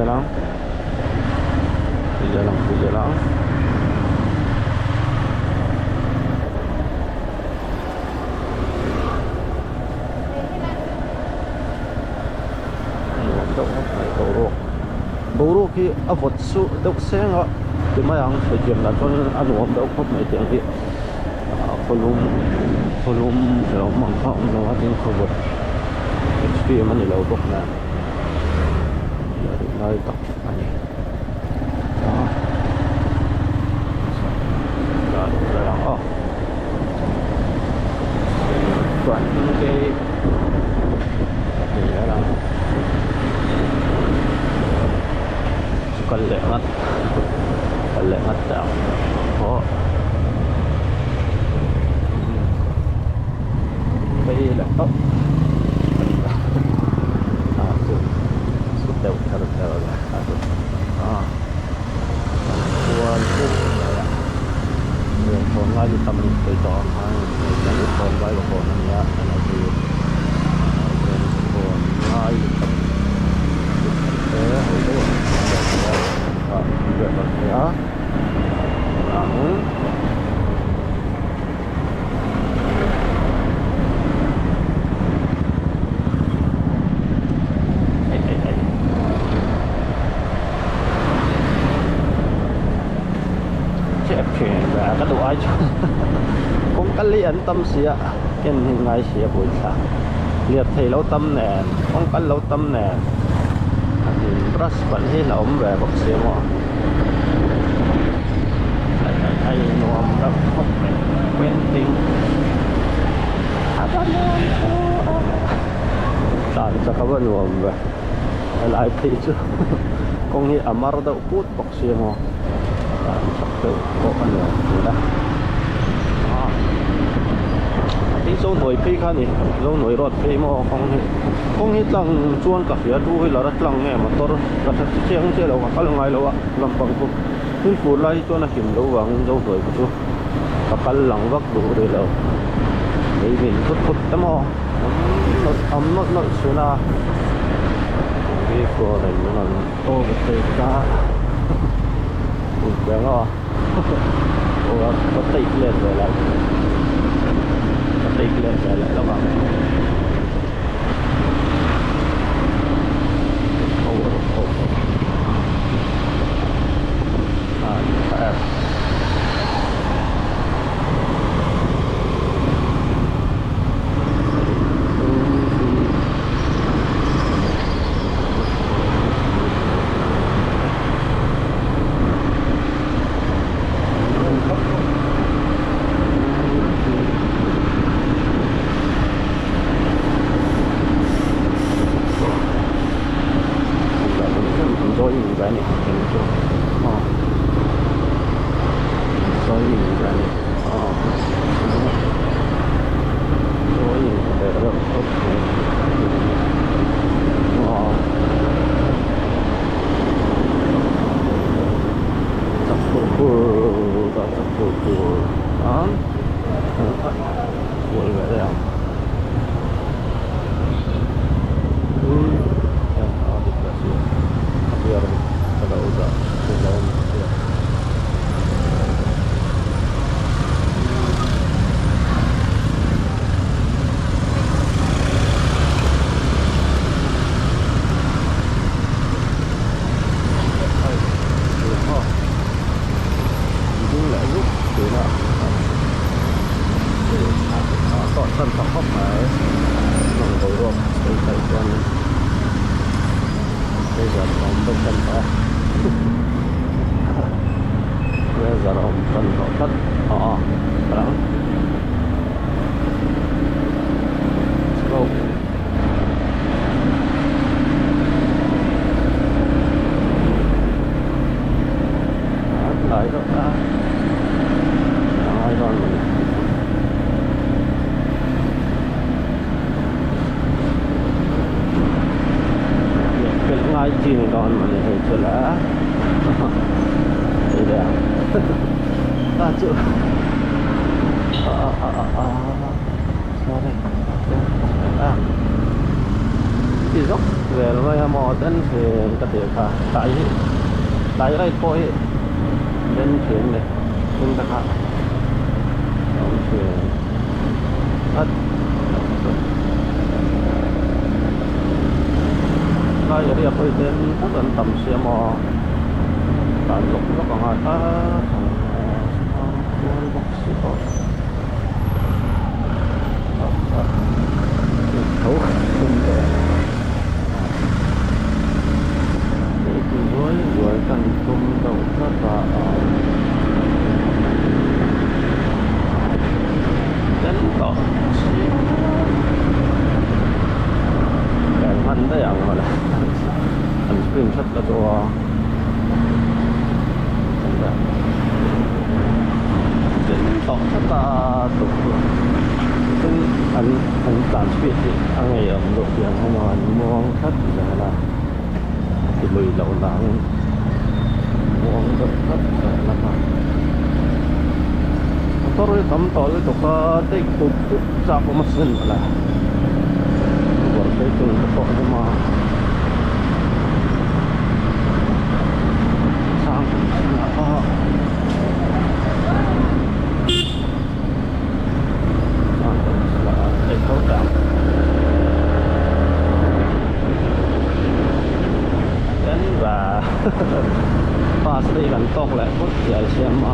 lang. Pila lang. Buru ki avot su dok senga di mayang sejam na ton anu am dok khop mai tiang hi kolum lo mangka no atin khobot HP man lo bok na dari nai tak ani oh tuan ke ya lah kallengat daw oh pila oh daw harap kuwan po yung ngali tamin ko ito ang nangipon bayo ko nangya nangyabi yung ngali ya namun chẹp chuyện và cái đồ ai cũng cái lý ấn tâm xía cái hình ngay xía buổi sáng liệt thì lâu tâm nè không có lâu tâm nè brush vẫn hay là ống về bọc xíu mà hay nôm rất không quen tiếng tàn cho các bạn nôm về lại thì chứ con nghĩ amar đâu phút bọc xíu mà sắp tự có con nôm đó đi dấu nổi phi khá nhỉ dấu nổi rót phi mà không hết lăng chuan cà phê đu hay là rất lăng nghe mà tôi rất thích chiang chơi đâu cả lần ngày đâu ạ làm bằng cũng nên phụ lại cho nó kiếm đâu vàng dấu nổi của chú cả lăng vắt đủ để đâu để mình phút tấm ho nó xuống là cái của này nó là to cái cá bé ngò có tịt lên rồi lại tịt lên rồi lại các bạn chiên con mà này chưa lá đây đây à chữ sao đây à thì dốc về rồi mò đến thì có thể cả tại đây coi đến chuyện này chúng ta khác chuyện hết nói giờ đi tôi đến các lần tầm xe mò tại lúc nó còn hỏi thằng bác sĩ có thấu không để với cần cung đầu rất là đến tỏ cái hắn đấyอย่างmà là anh screen shot làตัวđến tỏ rất là tụcซึ่งอันสารชีวิตอันไงโรงเรียนให้นอนมองชัดอย่างไรที่มือเราหลังมองชัดแล้วก็Torre tamtol itu ka take to sa kumasin pala. Work itu untuk sama sang apa itu dah. Dan và pasti kan tok lại put ya siapa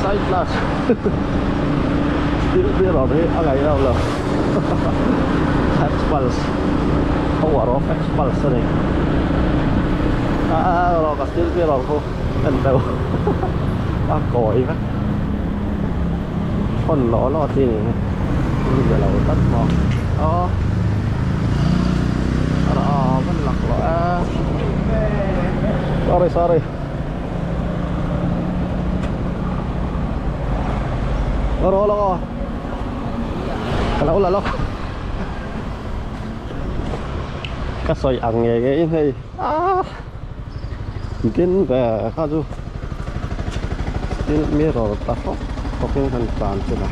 side class still rồi đấy ở đây đâu là expulse power of expulse này rồi cả still rồi không anh đâu bác còi quá con ló lo thì bây giờ là tắt mò vẫn lạc lõ sorry lo kalau lo kasoy ang cái này mungkin về kazu ini mirror tapok token kan plan sila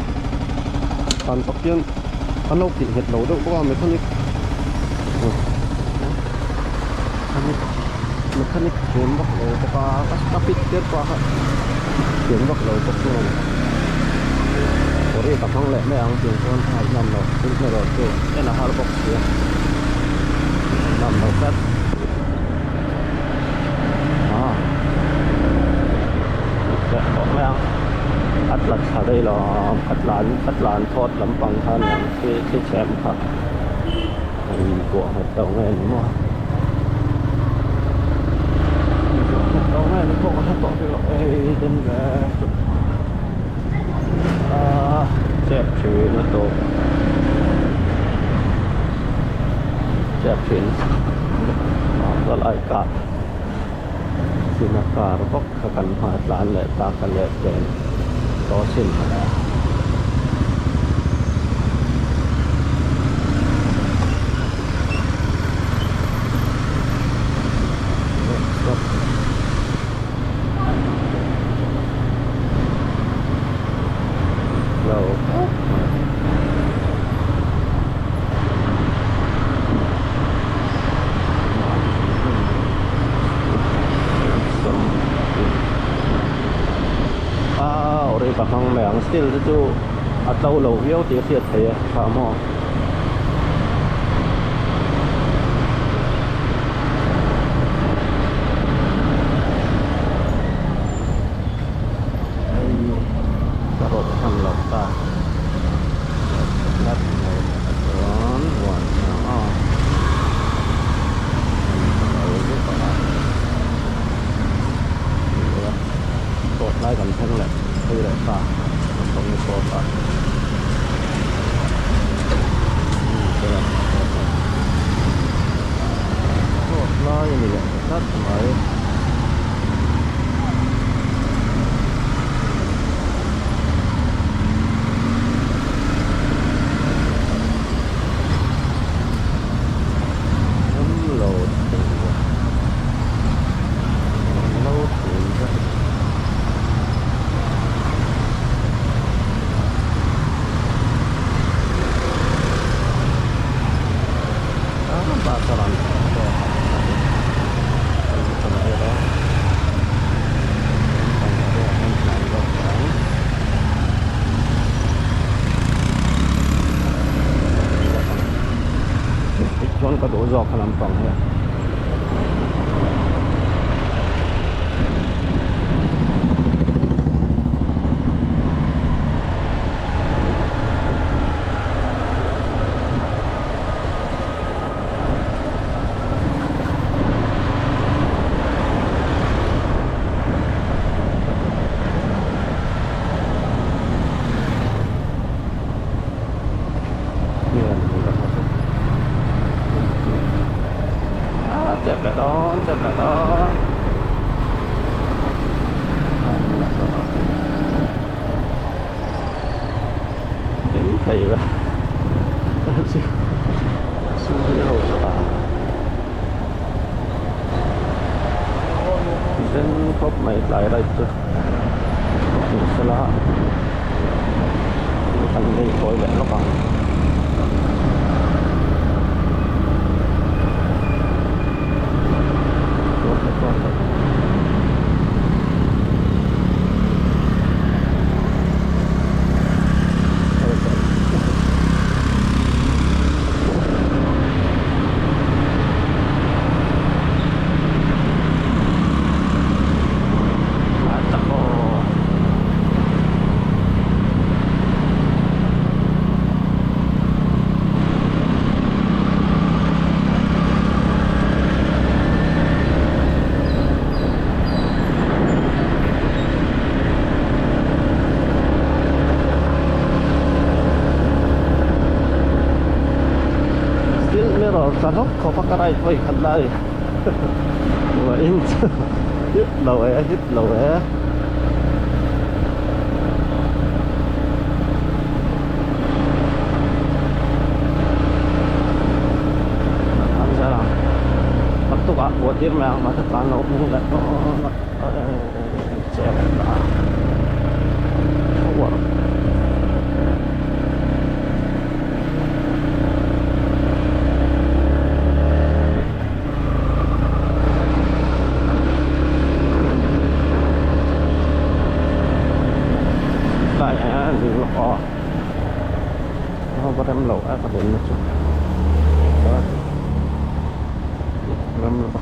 pan token ano kin het lo do ko mechanic game bak lo ka kapit ter pa game bak lo ko Ori kapang lek me ang ting kon hai nam lo tin me ro tu ena har box ya nam lo kat ya ko me ang atlat sa đây lo atlan thot lam pang than yang cái chem kha ai của hoạt động này đúng không hoạt động này nó có hoạt động cái đến chẹp chữ nó tổ chẹp chữก็ไล่กาดสินาการพกกันหาร้านเลยตากันเลยเจนต่อสิ้นแล้วBahang meang still itu atau lo hiu tiap saya kamu taruh hamlat ta lat ron wan cột lại gần thân lại đây là ta không có ta đây là rất mới. Lột lâu tuổi ra bakaran John ka dozo ka lang pang ya. Chẹp lại đó, chẹp lại đó. Đến thầy vậy. Xuống cái hồ sơ. Đến khóc mày lại đây chứ. Mình sẽ lá. Thành đi khỏi lẽ nó bằng. Sanok ko pakaray ko kadlay. Wain. Hit low eh, hit low eh. Ang sarap. Pagto ka, water may ang matatanaw mo na. Check na. Wow. Đường lọc ọ không có đem lẩu có đến một chút đó.